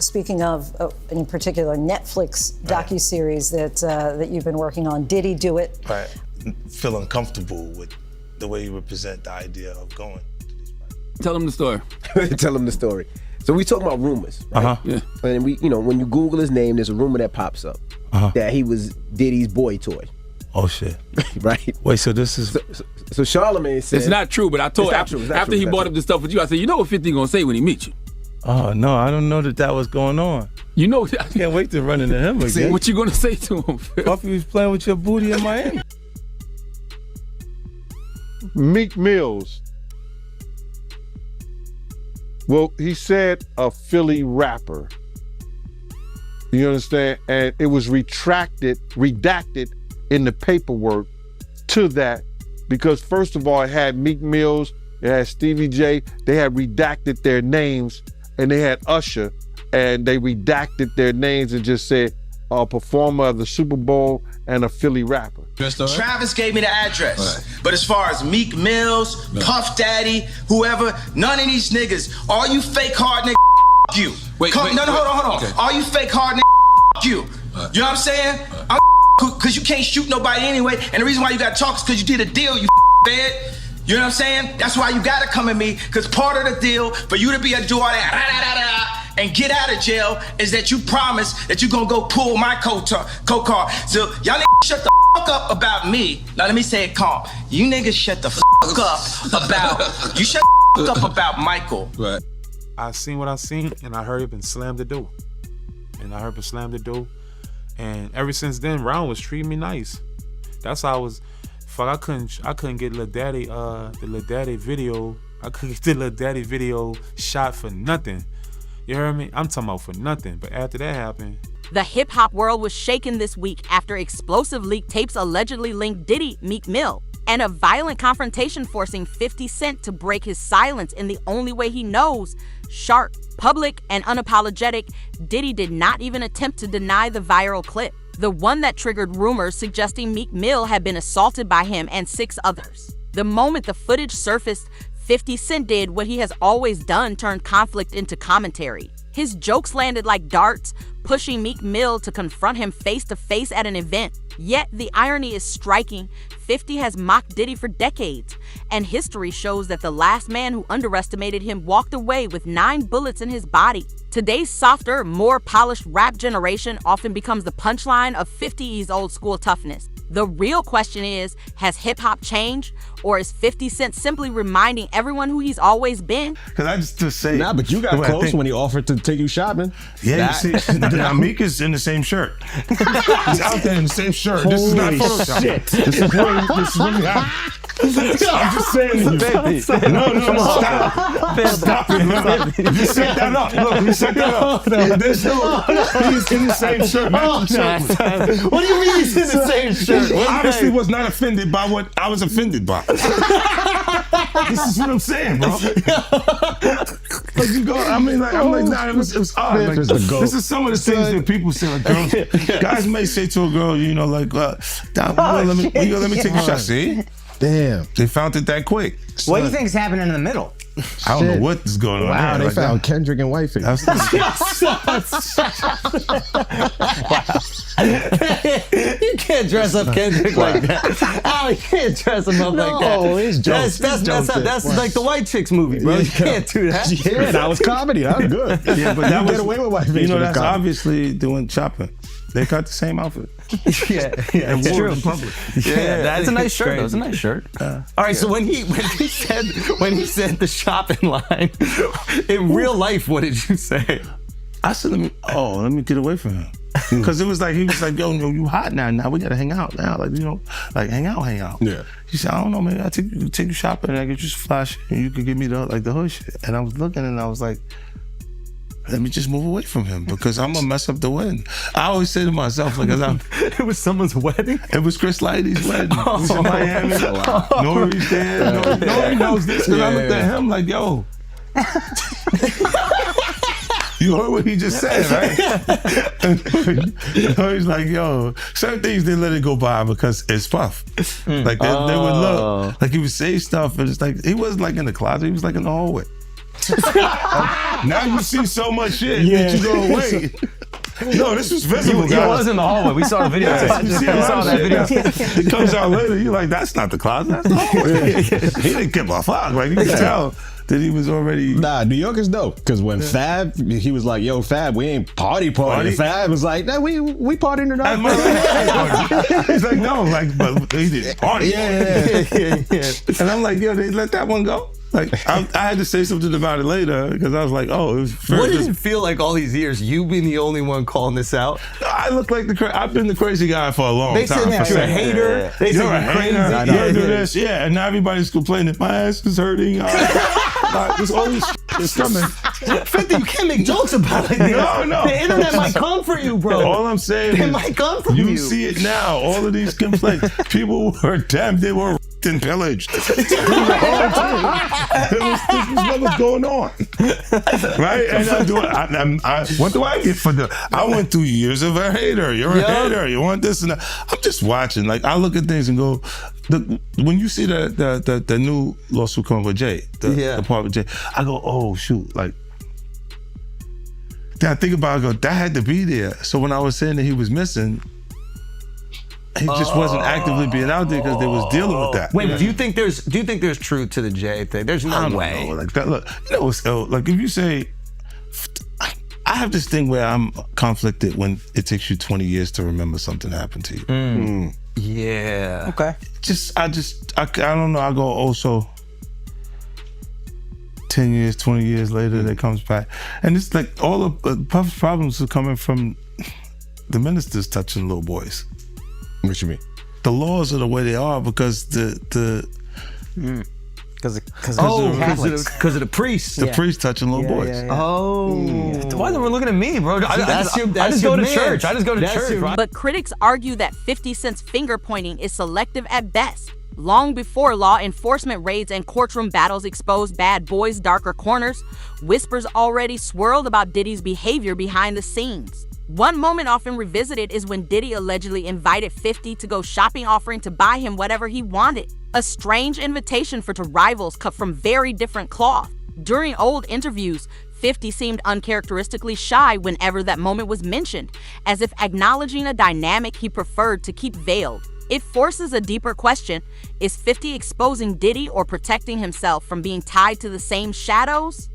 speaking of, in particular, Netflix docuseries that you've been working on. Diddy do it? Right. Feel uncomfortable with the way you represent the idea of going to these parties. Tell them the story. Tell them the story. So we talk about rumors, right? Yeah. And we, when you Google his name, there's a rumor that pops up that he was Diddy's boy toy. Oh shit! Right. Wait, so this is so Charlemagne said it's not true, but I told after he brought up this stuff with you, I said, you know what 50 gonna say when he meets you? Oh no, I don't know that was going on. You know, I can't wait to run into him again. What you gonna say to him? Puffy was playing with your booty in Miami. Meek Mills. Well, he said a Philly rapper. You understand? And it was redacted in the paperwork to that because first of all, it had Meek Mills, it had Stevie J, they had redacted their names, and they had Usher, and they redacted their names and just said a performer of the Super Bowl and a Philly rapper. Travis gave me the address, but as far as Meek Mills, Puff Daddy, whoever, none of these niggas, all you fake hard niggas, you. Hold on. Okay. All you fake hard niggas, you. You know what I'm saying? I'm because you can't shoot nobody anyway, and the reason why you gotta talk is because you did a deal, you bed. You know what I'm saying? That's why you gotta come at me, because part of the deal for you to be able to do all that and get out of jail is that you promise that you gonna go pull my coat car. So y'all niggas shut the fuck up about me. Now let me say it calm. You niggas shut the fuck up about, you shut the fuck up about Michael. Right. I seen what I seen, and I heard it and slammed the door. And ever since then, Round was treating me nice. That's how I was. Fuck, I couldn't get Lil Daddy, the Lil Daddy video. I couldn't get the Lil Daddy video shot for nothing. You heard me? I'm talking about for nothing. But after that happened, the hip-hop world was shaken this week after explosive leaked tapes allegedly linked Diddy, Meek Mill, and a violent confrontation forcing 50 Cent to break his silence in the only way he knows. Sharp, public, and unapologetic, Diddy did not even attempt to deny the viral clip, the one that triggered rumors suggesting Meek Mill had been assaulted by him and 6 others. The moment the footage surfaced, 50 Cent did what he has always done, turned conflict into commentary. His jokes landed like darts, pushing Meek Mill to confront him face-to-face at an event. Yet the irony is striking. 50 has mocked Diddy for decades, and history shows that the last man who underestimated him walked away with 9 bullets in his body. Today's softer, more polished rap generation often becomes the punchline of 50's old school toughness. The real question is, has hip-hop changed, or is 50 Cent simply reminding everyone who he's always been? Because I just say... Nah, but you got close when he offered to take you shopping. Yeah, you see, Meek is in the same shirt. He's out there in the same shirt. This is not Photoshop. Shit. This is really happening. I'm just saying to you. No, stop it, man. You set that up. Look, you set that up. He's in the same shirt. What do you mean he's in the same shirt? Obviously was not offended by what I was offended by. This is what I'm saying, bro. You go, I'm like, nah, it was odd. Like, this is some of the things that people say, like, girls, guys may say to a girl, like, let me take a shot. See? Damn. They found it that quick. What do you think is happening in the middle? I don't know what is going on. Wow, there. they found Kendrick and Wifey. You can't dress up Kendrick like that. Oh, you can't dress him up like that. No, it's jokes. That's like the White Chicks movie, bro. You can't do that. Yeah, that was comedy. That was good. Yeah, but that get away with Wifey. That's obviously doing shopping. They got the same outfit. Yeah, it's true. Yeah, that's a nice shirt. That was a nice shirt. All right, so when he said the shopping line, in real life, what did you say? I said, let me get away from him. Because he was like, yo, you hot now. Now we gotta hang out now. Like hang out. Yeah. He said, I don't know, maybe I'll take you shopping and I get you some flash and you can give me the hood shit. And I was looking and I was like, let me just move away from him because I'm gonna mess up the wedding. I always say to myself, it was someone's wedding? It was Chris Lighty's wedding. It was in Miami. Nori's there. Nori knows this because I looked at him like, yo. You heard what he just said, right? He's like, yo, certain things they let it go by because it's Puff. Like they would look, like he would say stuff and it's like, he wasn't like in the closet, he was like in the hallway. Now you see so much shit that you go, wait. No, this was visible, He was in the hallway. We saw the video. You see a lot of shit. It comes out later. You're like, that's not the closet. That's the hallway. He didn't give a fuck. Like, you can tell that he was already. Nah, New York is dope. Because when Fab, he was like, yo, Fab, we ain't party. Fab was like, nah, we partying tonight. He's like, no, like, but he didn't party. Yeah. And I'm like, yo, they let that one go? Like, I had to say something about it later because I was like, oh, it was what did it feel like all these years, you being the only one calling this out? I look like I've been the crazy guy for a long time. They said you're a hater. They said you're crazy. You do this. Yeah, and now everybody's complaining. My ass is hurting. There's all this shit that's coming. 50, you can't make jokes about it. No. The internet might comfort you, bro. All I'm saying is, might comfort you. You see it now. All of these complaints. People were damn, they were and pillaged. This was what was going on, right? And what do I get for I went through years of a hater. You're a hater. You want this and that. I'm just watching. Like, I look at things and go, when you see the new lawsuit coming with Jay, the part with Jay, I go, oh shoot, like. Then I think about it, I go, that had to be there. So when I was saying that he was missing, he just wasn't actively being out there because they was dealing with that. Wait, do you think there's truth to the Jay thing? There's no way. Know. Like that, look, like if you say, I have this thing where I'm conflicted when it takes you 20 years to remember something happened to you. Yeah. Okay. I don't know. I go also 10 years, 20 years later, that comes back. And it's like all of Puff's problems are coming from the ministers touching little boys. What you mean? The laws are the way they are because because of the priests. The priests touching little boys. Why are they looking at me, bro? I just go to church. I just go to church. Right? But critics argue that 50 Cent's finger pointing is selective at best. Long before law enforcement raids and courtroom battles exposed Bad Boy's darker corners, whispers already swirled about Diddy's behavior behind the scenes. One moment often revisited is when Diddy allegedly invited 50 to go shopping, offering to buy him whatever he wanted. A strange invitation for two rivals cut from very different cloth. During old interviews, 50 seemed uncharacteristically shy whenever that moment was mentioned, as if acknowledging a dynamic he preferred to keep veiled. It forces a deeper question. Is 50 exposing Diddy or protecting himself from being tied to the same shadows?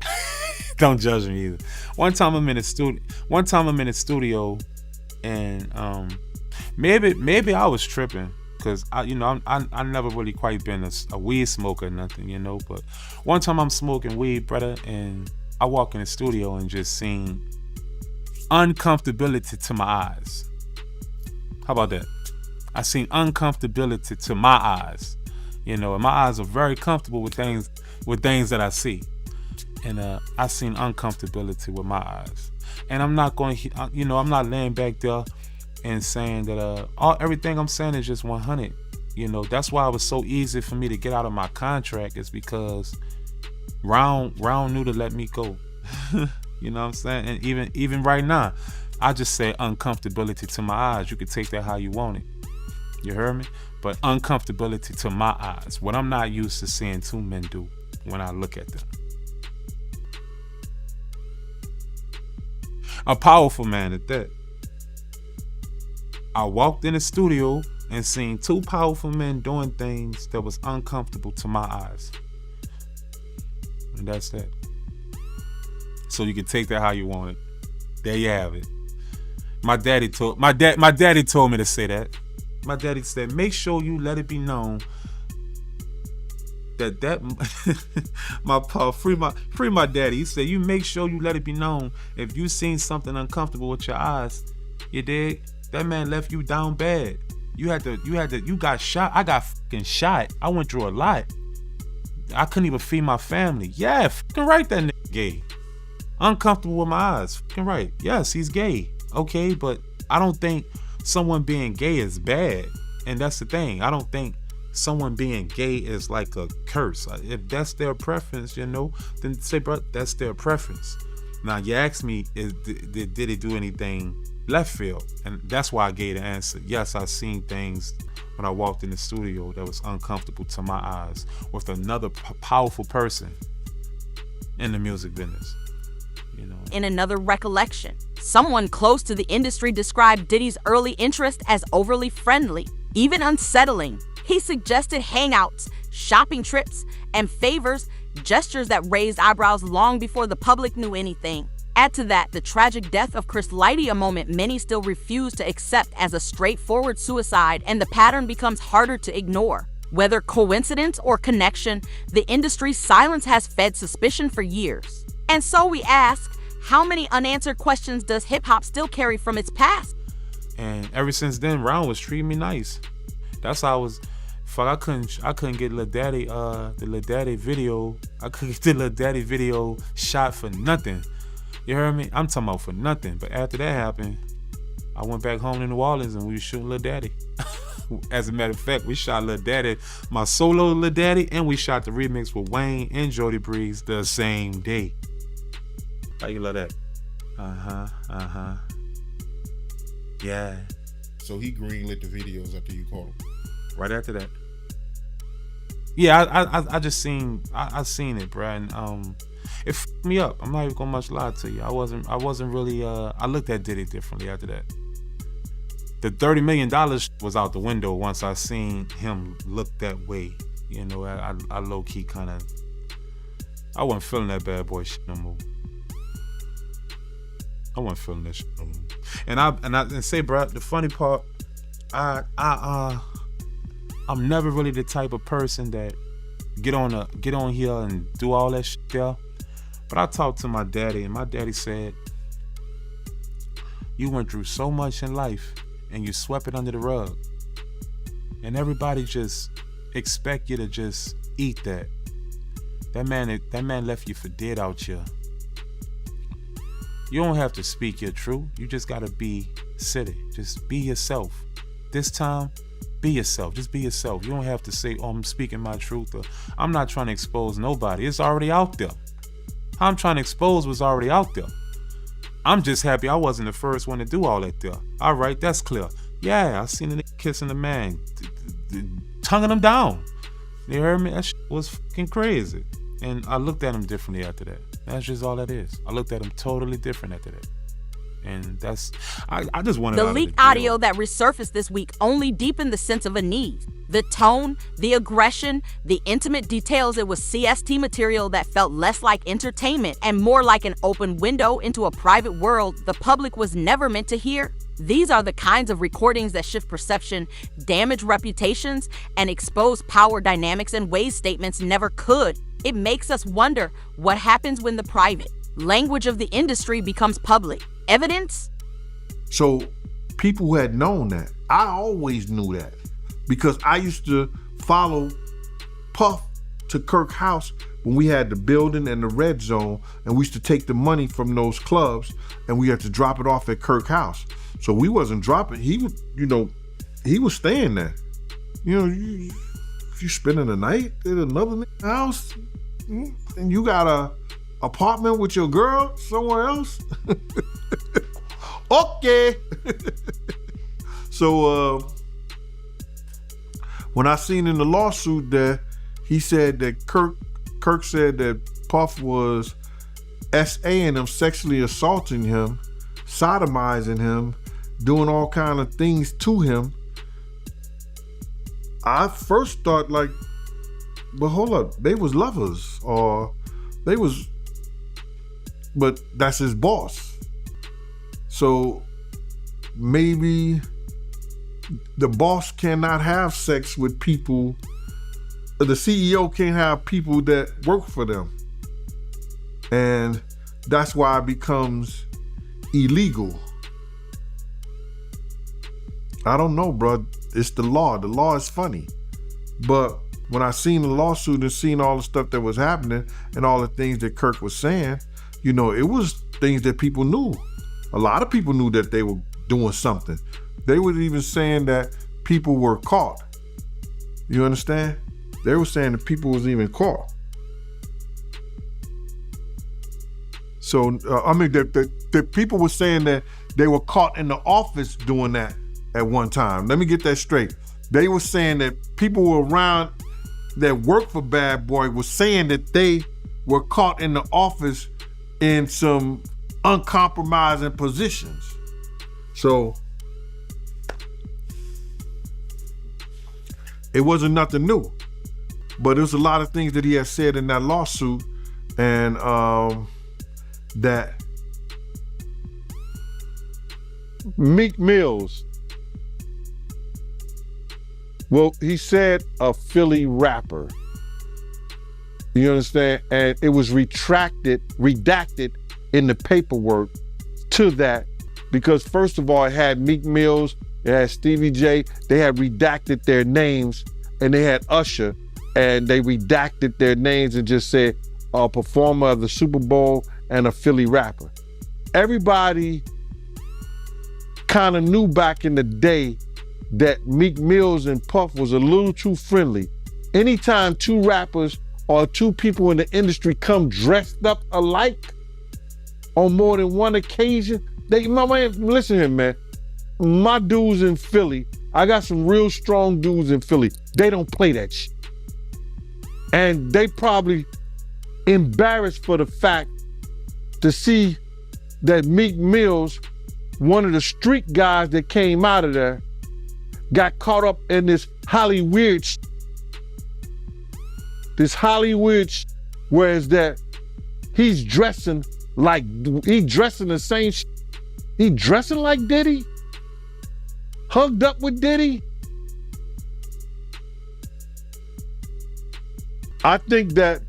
Don't judge me either. One time I'm in a studio, and maybe I was tripping because I never really quite been a weed smoker or nothing, But one time I'm smoking weed, brother, and I walk in the studio and just seen uncomfortability to my eyes. How about that? I seen uncomfortability to my eyes, and my eyes are very comfortable with things that I see. And I seen uncomfortability with my eyes, and I'm not going to, I'm not laying back there and saying that everything I'm saying is just 100. That's why it was so easy for me to get out of my contract, is because Round knew to let me go. You know what I'm saying? And even right now, I just say uncomfortability to my eyes. You can take that how you want it. You heard me? But uncomfortability to my eyes, what I'm not used to seeing two men do when I look at them. A powerful man at that. I walked in the studio and seen two powerful men doing things that was uncomfortable to my eyes. And that's that. So you can take that how you want it. There you have it. My daddy told me to say that. My daddy said, make sure you let it be known that my pa, free my daddy. He said, you make sure you let it be known if you seen something uncomfortable with your eyes, you dig? That man left you down bad. You got shot. I got fucking shot. I went through a lot. I couldn't even feed my family. Yeah, fucking right, that nigga gay. Uncomfortable with my eyes. Fucking right. Yes, he's gay. Okay, but I don't think someone being gay is bad. And that's the thing. I don't think someone being gay is like a curse. If that's their preference, then say, bro, that's their preference. Now, you ask me, did it do anything left field? And that's why I gave the answer. Yes, I seen things when I walked in the studio that was uncomfortable to my eyes with another powerful person. in the music business. You know. In another recollection, someone close to the industry described Diddy's early interest as overly friendly, even unsettling. He suggested hangouts, shopping trips, and favors, gestures that raised eyebrows long before the public knew anything. Add to that the tragic death of Chris Lighty, a moment many still refuse to accept as a straightforward suicide, and the pattern becomes harder to ignore. Whether coincidence or connection, the industry's silence has fed suspicion for years. And so we ask, how many unanswered questions does hip-hop still carry from its past? And ever since then, Round was treating me nice. That's how I was. Fuck, I couldn't get Lil Daddy, the Lil Daddy video. I couldn't get the Lil Daddy video shot for nothing. You heard me? I'm talking about for nothing. But after that happened, I went back home to New Orleans and we was shooting Lil Daddy. As a matter of fact, we shot Lil Daddy, my solo Lil Daddy, and we shot the remix with Wayne and Jody Breeze the same day. How you love that? Yeah. So he greenlit the videos after you called him? Right after that. Yeah, I just seen I seen it, bro, and it fucked me up. I'm not even gonna much lie to you. I wasn't really I looked at Diddy differently after that. The $30 million was out the window once I seen him look that way. You know, I low key kind of I wasn't feeling that bad boy shit no more. I wasn't feeling that shit no more. And say, bro, the funny part, I'm never really the type of person that get on here and do all that shit there. But I talked to my daddy, and my daddy said, you went through so much in life and you swept it under the rug. And everybody just expect you to just eat that. That man left you for dead out here. You don't have to speak your truth. You just gotta be city. Just be yourself. This time, be yourself. Just be yourself. You don't have to say, oh, I'm speaking my truth, or I'm not trying to expose nobody. It's already out there. How I'm trying to expose was already out there. I'm just happy I wasn't the first one to do all that there. All right, that's clear. Yeah, I seen a nigga kissing the man, tonguing him down. You heard me? That shit was fucking crazy. And I looked at him differently after that. That's just all that is. I looked at him totally different after that. And that's, I just wanted the leaked audio that resurfaced this week only deepened the sense of unease. The tone, the aggression, the intimate details. It was CST material that felt less like entertainment and more like an open window into a private world the public was never meant to hear. These are the kinds of recordings that shift perception, damage reputations, and expose power dynamics in ways statements never could. It makes us wonder what happens when the private language of the industry becomes public. Evidence? So people who had known that, I always knew that because I used to follow Puff to Kirk House when we had the building and the red zone, and we used to take the money from those clubs and we had to drop it off at Kirk House. So we wasn't dropping. He was, he was staying there. If you spending the night at another house and you got a apartment with your girl somewhere else, okay. So when I seen in the lawsuit that he said that Kirk said that Puff was SAing him, sexually assaulting him, sodomizing him, doing all kind of things to him, I first thought like, but hold up, they was lovers, or they was, but that's his boss. So maybe the boss cannot have sex with people, the CEO can't have people that work for them. And that's why it becomes illegal. I don't know, bro. It's the law. The law is funny. But when I seen the lawsuit and seen all the stuff that was happening and all the things that Kirk was saying, it was things that people knew. A lot of people knew that they were doing something. They were even saying that people were caught. You understand? They were saying that people was even caught. So, that people were saying that they were caught in the office doing that at one time. Let me get that straight. They were saying that people were around that worked for Bad Boy was saying that they were caught in the office in some uncompromising positions. So it wasn't nothing new, but there's a lot of things that he has said in that lawsuit, and that Meek Mills, well, he said a Philly rapper. You understand? And it was redacted in the paperwork to that, because first of all, it had Meek Mills, it had Stevie J, they had redacted their names, and they had Usher, and they redacted their names and just said a performer of the Super Bowl and a Philly rapper. Everybody kind of knew back in the day that Meek Mills and Puff was a little too friendly. Anytime two rappers or two people in the industry come dressed up alike on more than one occasion, listen here, man. My dudes in Philly, I got some real strong dudes in Philly. They don't play that shit. And they probably embarrassed for the fact to see that Meek Mills, one of the street guys that came out of there, got caught up in this Hollywood shit. This Hollywood shit, whereas that he's dressing the same shit. He dressing like Diddy? Hugged up with Diddy? I think that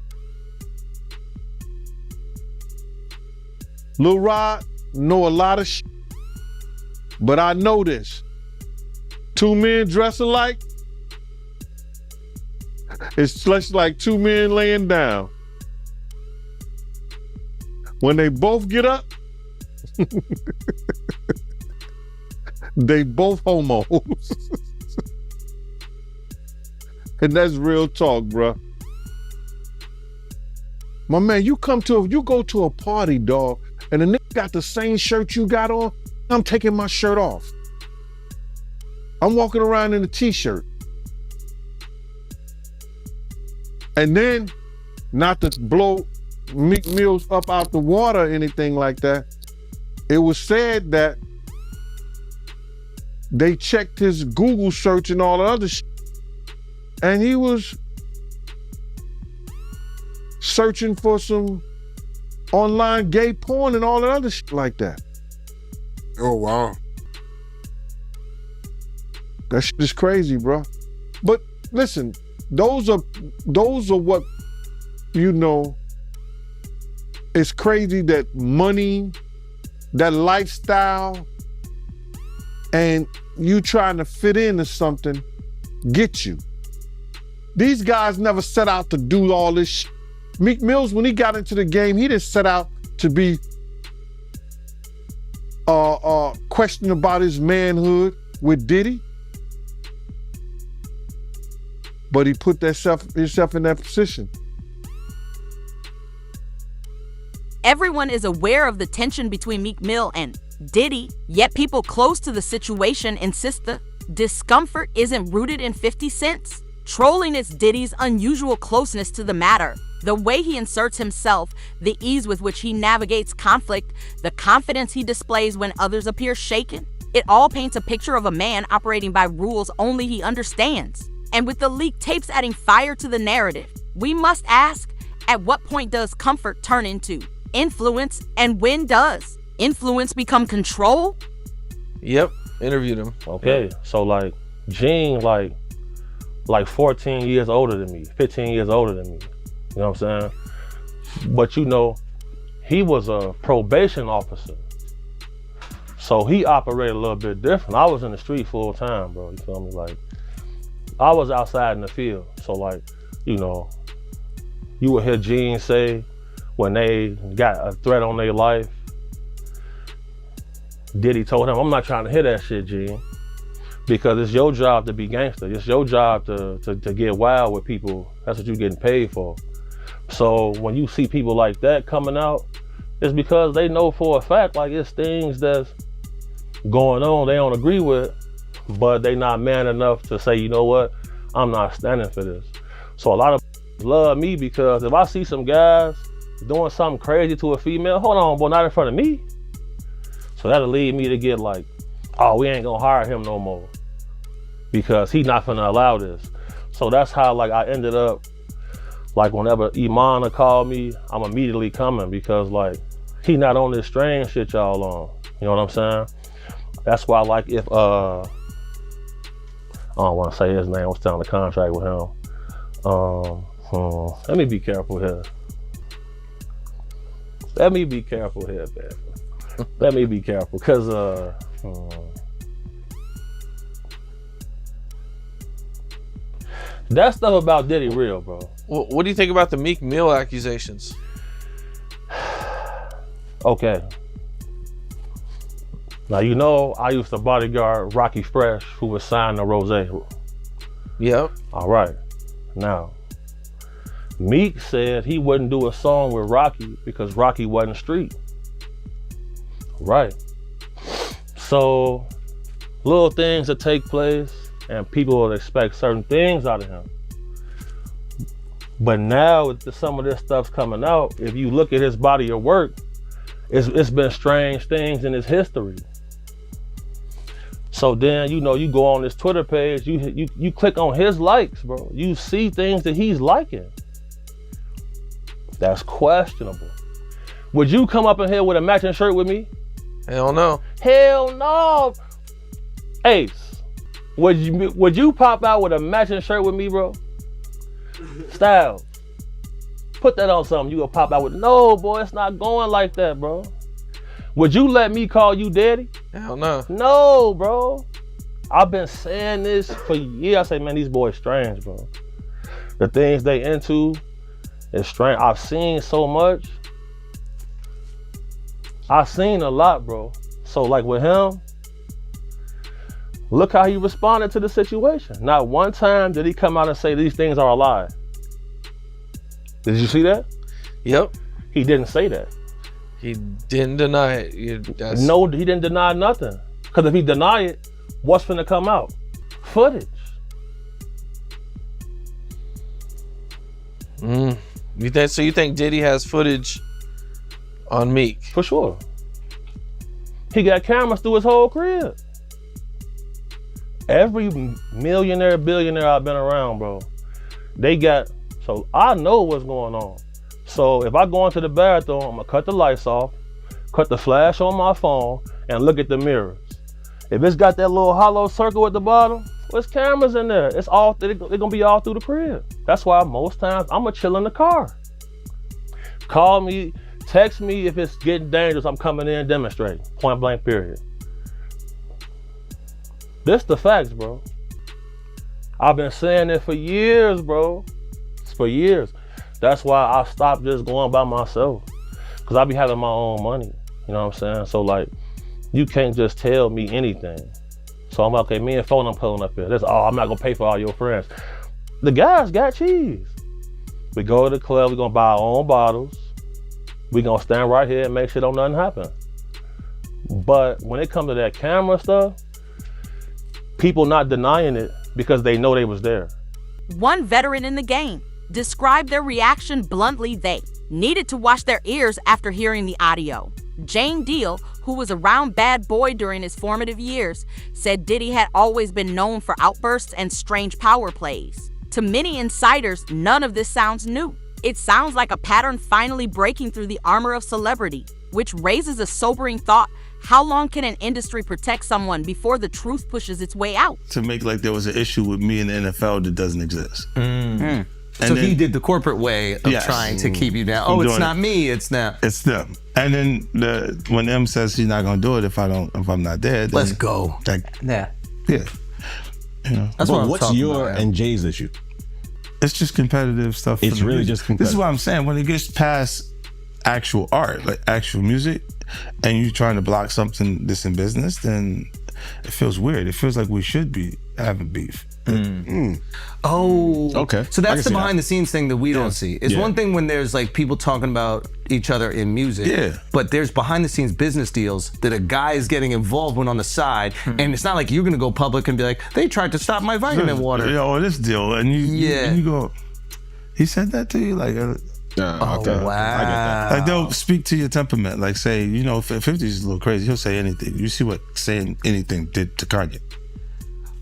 Lil Rod know a lot of shit, but I know this. Two men dress alike, it's just like two men laying down. When they both get up, they both homos. And that's real talk, bruh. My man, you go to a party, dog, and the nigga got the same shirt you got on, I'm taking my shirt off. I'm walking around in a t-shirt. And then, not to blow Meek Mills up out the water or anything like that, it was said that they checked his Google search and all the other shit, and he was searching for some online gay porn and all that other shit like that. Oh, wow. That shit is crazy, bro. But listen, those are what, you know, it's crazy that money, that lifestyle, and you trying to fit into something get you. These guys never set out to do all this shit. Meek Mills, when he got into the game, he didn't set out to be questioning about his manhood with Diddy. But he put himself in that position. Everyone is aware of the tension between Meek Mill and Diddy, yet people close to the situation insist the discomfort isn't rooted in 50 cents. Trolling is Diddy's unusual closeness to the matter. The way he inserts himself, the ease with which he navigates conflict, the confidence he displays when others appear shaken. It all paints a picture of a man operating by rules only he understands. And with the leaked tapes adding fire to the narrative, we must ask, at what point does comfort turn into influence, and when does influence become control? Yep, interviewed him. Okay, so like Gene, like 14 years older than me, 15 years older than me. You know what I'm saying? But you know, he was a probation officer. So he operated a little bit different. I was in the street full time, bro, you feel me? Like, I was outside in the field. So like, you know, you would hear Gene say when they got a threat on their life, Diddy told him, I'm not trying to hear that shit, Gene. Because it's your job to be gangster. It's your job to get wild with people. That's what you're getting paid for. So when you see people like that coming out, it's because they know for a fact, like, it's things that's going on they don't agree with, but they not man enough to say, you know what, I'm not standing for this. So a lot of love me because if I see some guys doing something crazy to a female, hold on, boy, not in front of me. So that'll lead me to get like, oh, we ain't gonna hire him no more because he's not gonna allow this. So that's how like I ended up, like whenever Imana called me, I'm immediately coming because like he not on this strange shit y'all on. You know what I'm saying? That's why like if I don't want to say his name, I'm still on the contract with him. Let me be careful here. Let me be careful here, man. Let me be careful, cause that stuff about Diddy real, bro. What do you think about the Meek Mill accusations? Okay. Now you know I used to bodyguard Rocky Fresh, who was signed to Rose. Yep. All right. Now, Meek said he wouldn't do a song with Rocky because Rocky wasn't street. Right. So, little things that take place and people will expect certain things out of him. But now with some of this stuff's coming out, if you look at his body of work, it's been strange things in his history. So then, you know, you go on his Twitter page, you click on his likes, bro. You see things that he's liking. That's questionable. Would you come up in here with a matching shirt with me? Hell no. Hell no. Ace, would you pop out with a matching shirt with me, bro? Styles, put that on something you gonna pop out with. No, boy, it's not going like that, bro. Would you let me call you daddy? Hell no. No, bro. I've been saying this for years. I say, man, these boys strange, bro. The things they into is strange. I've seen so much. I've seen a lot, bro. So like with him, look how he responded to the situation. Not one time did he come out and say these things are a lie. Did you see that? Yep. He didn't say that. He didn't deny it. No, he didn't deny nothing. Because if he deny it, what's finna come out? Footage. You think Diddy has footage on Meek? For sure. He got cameras through his whole crib. Every millionaire, billionaire I've been around, bro, they got, so I know what's going on. So if I go into the bathroom, I'm gonna cut the lights off, cut the flash on my phone, and look at the mirrors. If it's got that little hollow circle at the bottom, there's cameras in there. It's all, they're gonna be all through the crib. That's why most times I'm gonna chill in the car. Call me, text me if it's getting dangerous, I'm coming in demonstrating, point blank period. This the facts, bro. I've been saying it for years, bro. It's for years. That's why I stopped just going by myself. Cause I be having my own money. You know what I'm saying? So like, you can't just tell me anything. So I'm like, okay, me and phone, I'm pulling up here. That's all, I'm not gonna pay for all your friends. The guys got cheese. We go to the club, we gonna buy our own bottles. We gonna stand right here and make sure don't nothing happen. But when it comes to that camera stuff, people not denying it because they know they was there. One veteran in the game described their reaction bluntly. They needed to wash their ears after hearing the audio. Jane Deal, who was around Bad Boy during his formative years, said Diddy had always been known for outbursts and strange power plays. To many insiders, none of this sounds new. It sounds like a pattern finally breaking through the armor of celebrity, which raises a sobering thought. How long can an industry protect someone before the truth pushes its way out? To make like there was an issue with me in the NFL that doesn't exist. So he did the corporate way of trying to keep you down. Oh, it's not me, it's them. It's them. And then when M says he's not gonna do it if I'm not there, then let's go. Yeah. You know. That's what I'm what's talking your about, and Jay's issue? It's just competitive stuff. It's really just competitive. This is what I'm saying. When it gets past actual art, like actual music, and you're trying to block something that's in business, then it feels weird. It feels like we should be having beef. Oh, okay. So that's the behind the scenes thing that we don't see. It's one thing when there's like people talking about each other in music, but there's behind the scenes business deals that a guy is getting involved with on the side, and it's not like you're gonna go public and be like, they tried to stop my vitamin water. Or this deal, and you go, he said that to you, like. Okay. I get that. Like they'll speak to your temperament. Like say, 50's a little crazy. He'll say anything. You see what saying anything did to Kanye.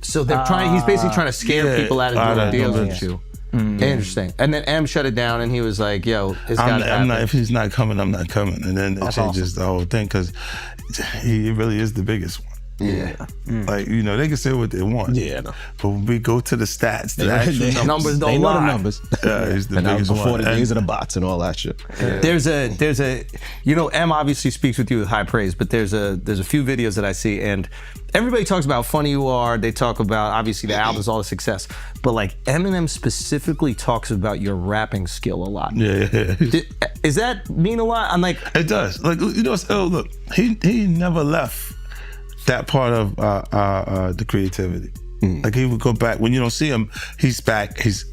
So they're trying. He's basically trying to scare people out of doing deals with you. Interesting. And then M shut it down, and he was like, "Yo, it's got to happen." If he's not coming, I'm not coming. And then it changes the whole thing because he really is the biggest one. Yeah. Like, they can say what they want. Yeah. No. But when we go to the stats, the actual numbers don't know lie. the numbers. Yeah, he's the and biggest before one. the days of the bots and all that shit. Yeah. There's a M obviously speaks with you with high praise, but there's a few videos that I see, and everybody talks about how funny you are. They talk about obviously the albums, all the success, but like Eminem specifically talks about your rapping skill a lot. Yeah. Is that mean a lot? I'm like, it does. Like, look, he never left that part of the creativity. Like he would go back when you don't see him. He's back. He's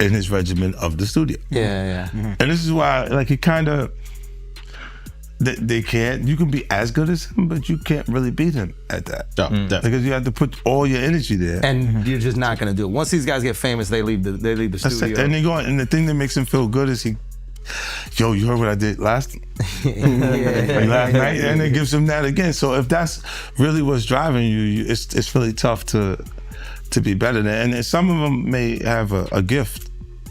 in his regimen of the studio. Yeah. And this is why, like, he kind of. They can't. You can be as good as him, but you can't really beat him at that. Because you have to put all your energy there, and you're just not gonna do it. Once these guys get famous, they leave the studio. And they go. And the thing that makes him feel good is yo, you heard what I did last night, and it gives him that again. So if that's really what's driving you, it's really tough to be better than. And some of them may have a gift.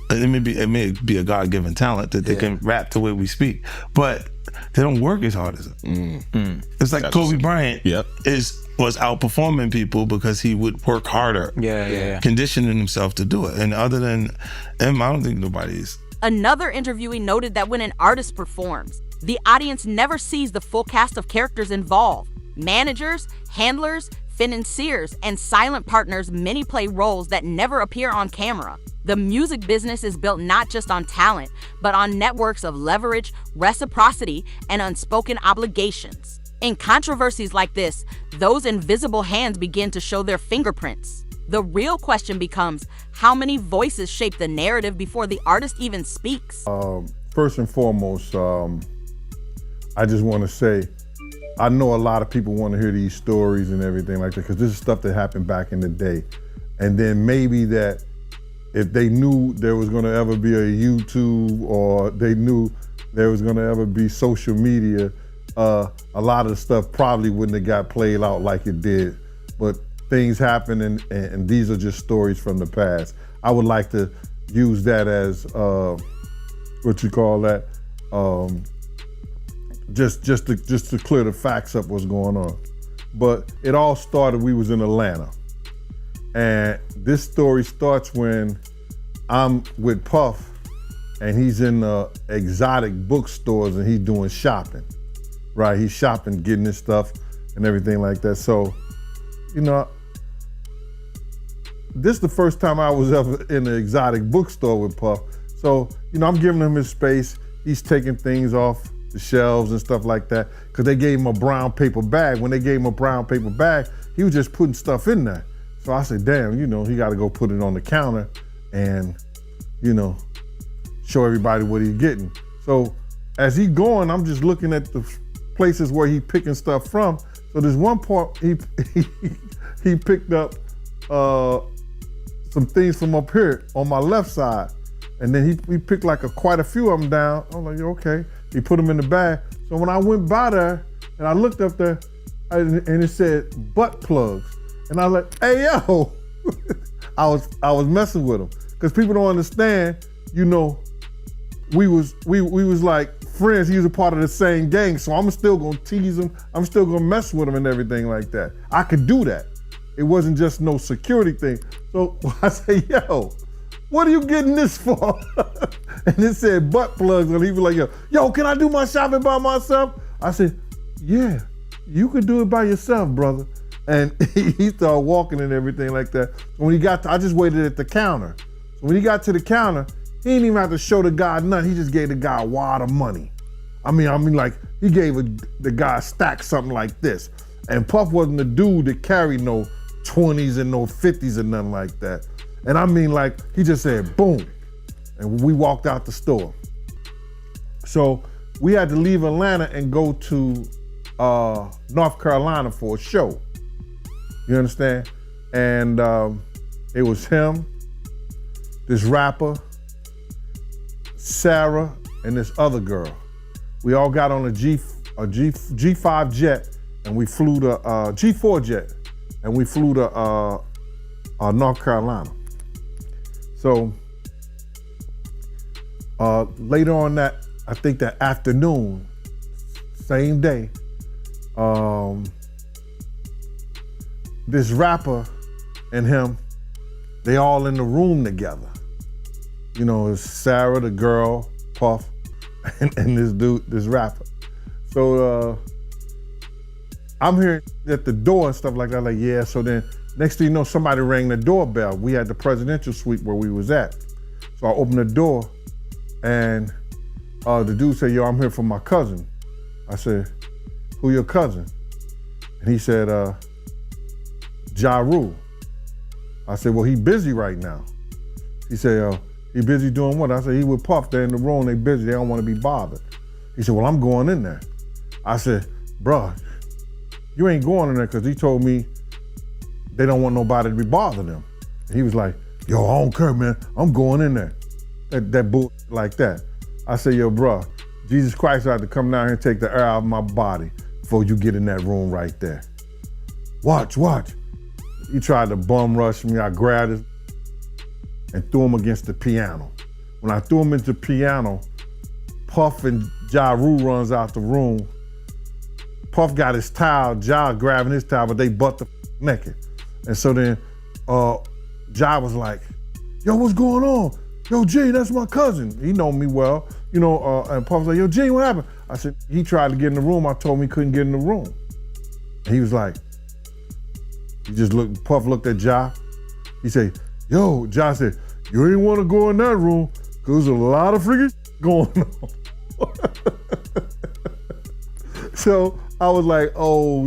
It may be a God-given talent that they can rap the way we speak, but they don't work as hard as him. It's like Kobe Bryant was outperforming people because he would work harder, conditioning himself to do it. And other than him, I don't think nobody is. Another interviewee noted that when an artist performs, the audience never sees the full cast of characters involved. Managers, handlers, financiers, and silent partners many play roles that never appear on camera. The music business is built not just on talent, but on networks of leverage, reciprocity, and unspoken obligations. In controversies like this, those invisible hands begin to show their fingerprints. The real question becomes, how many voices shape the narrative before the artist even speaks? First and foremost, I just want to say, I know a lot of people want to hear these stories and everything like that, because this is stuff that happened back in the day. And then maybe that if they knew there was going to ever be a YouTube, or they knew there was going to ever be social media, a lot of the stuff probably wouldn't have got played out like it did. But things happen, and these are just stories from the past. I would like to use that as, what you call that, just to clear the facts up what's going on. But it all started, we was in Atlanta. And this story starts when I'm with Puff, and he's in exotic bookstores, and he's doing shopping, right? He's shopping, getting his stuff and everything like that. So, this is the first time I was ever in an exotic bookstore with Puff. So, I'm giving him his space. He's taking things off the shelves and stuff like that, because they gave him a brown paper bag. When they gave him a brown paper bag, he was just putting stuff in there. So I said, damn, he got to go put it on the counter and, show everybody what he's getting. So as he going, I'm just looking at the places where he picking stuff from. So there's one part he picked up some things from up here on my left side. And then he picked like quite a few of them down. I'm like, okay. He put them in the bag. So when I went by there and I looked up there and it said butt plugs. And I was like, hey, yo. I was messing with him. Because people don't understand, we was like friends. He was a part of the same gang. So I'm still gonna tease him. I'm still gonna mess with him and everything like that. I could do that. It wasn't just no security thing. So I say, yo, what are you getting this for? And it said butt plugs, and he was like, yo, can I do my shopping by myself? I said, yeah, you could do it by yourself, brother. And he started walking and everything like that. So when he got I just waited at the counter. So when he got to the counter, he didn't even have to show the guy nothing. He just gave the guy a wad of money. I mean, like, he gave the guy a stack, something like this. And Puff wasn't the dude that carried no 20s and no 50s and nothing like that. And I mean, like, he just said, boom. And we walked out the store. So we had to leave Atlanta and go to North Carolina for a show. You understand? And it was him, this rapper, Sarah, and this other girl. We all got on a G5 jet, and we flew to G4 jet, and we flew to North Carolina. So later on that, I think that afternoon, same day, this rapper and him, they all in the room together. You know, it's Sarah, the girl, Puff, and this dude, this rapper. So I'm hearing at the door and stuff like that, like, yeah, so then next thing you know, somebody rang the doorbell. We had the presidential suite where we was at. So I opened the door and the dude said, yo, I'm here for my cousin. I said, who your cousin? And he said, Ja Rule. I said, well, he busy right now. He said, he busy doing what? I said, he with Puff, they're in the room, they busy, they don't want to be bothered. He said, well, I'm going in there. I said, bruh, you ain't going in there because he told me they don't want nobody to be bothering them. And he was like, yo, I don't care, man, I'm going in there. That bull like that. I said, yo, bruh, Jesus Christ had to come down here and take the air out of my body before you get in that room right there. Watch. He tried to bum rush me. I grabbed him and threw him against the piano. When I threw him into the piano, Puff and Ja Rule runs out the room. Puff got his towel, Ja grabbing his towel, but they butt the naked. And so then Ja was like, yo, what's going on? Yo, G, that's my cousin. He know me well, you know, and Puff was like, yo, G, what happened? I said, he tried to get in the room. I told him he couldn't get in the room. And he was like, he just looked, Puff looked at Ja. He said, yo, Ja said, you ain't want to go in that room because there's a lot of freaking going on. So I was like, oh,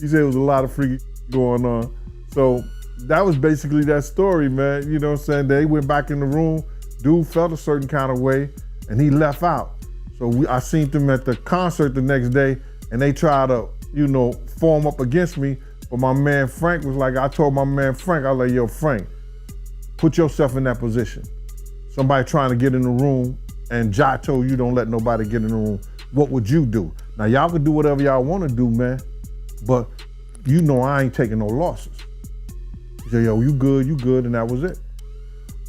he said it was a lot of freaking going on. So that was basically that story, man. You know what I'm saying? They went back in the room, dude felt a certain kind of way, and he left out. So I seen them at the concert the next day, and they tried to, you know, form up against me. But my man Frank was like, I told my man Frank, I was like, yo, Frank, put yourself in that position. Somebody trying to get in the room, and Ja told you don't let nobody get in the room. What would you do? Now, y'all can do whatever y'all want to do, man, but you know I ain't taking no losses. He said, yo, you good, and that was it.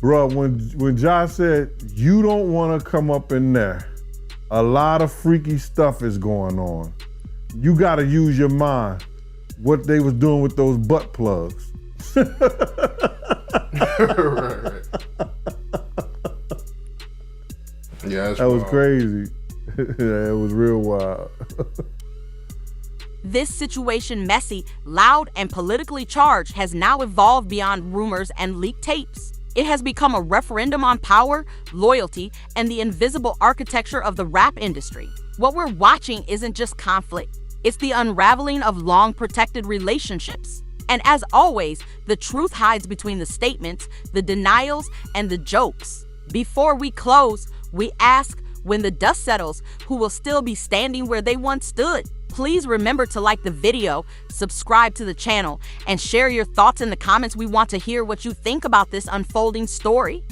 Bruh, when Ja said, you don't want to come up in there, a lot of freaky stuff is going on. You got to use your mind. What they was doing with those butt plugs. Right. Yeah, that was crazy. Yeah, it was real wild. This situation, messy, loud, and politically charged, has now evolved beyond rumors and leaked tapes. It has become a referendum on power, loyalty, and the invisible architecture of the rap industry. What we're watching isn't just conflict. It's the unraveling of long-protected relationships. And as always, the truth hides between the statements, the denials, and the jokes. Before we close, we ask, when the dust settles, who will still be standing where they once stood? Please remember to like the video, subscribe to the channel, and share your thoughts in the comments. We want to hear what you think about this unfolding story.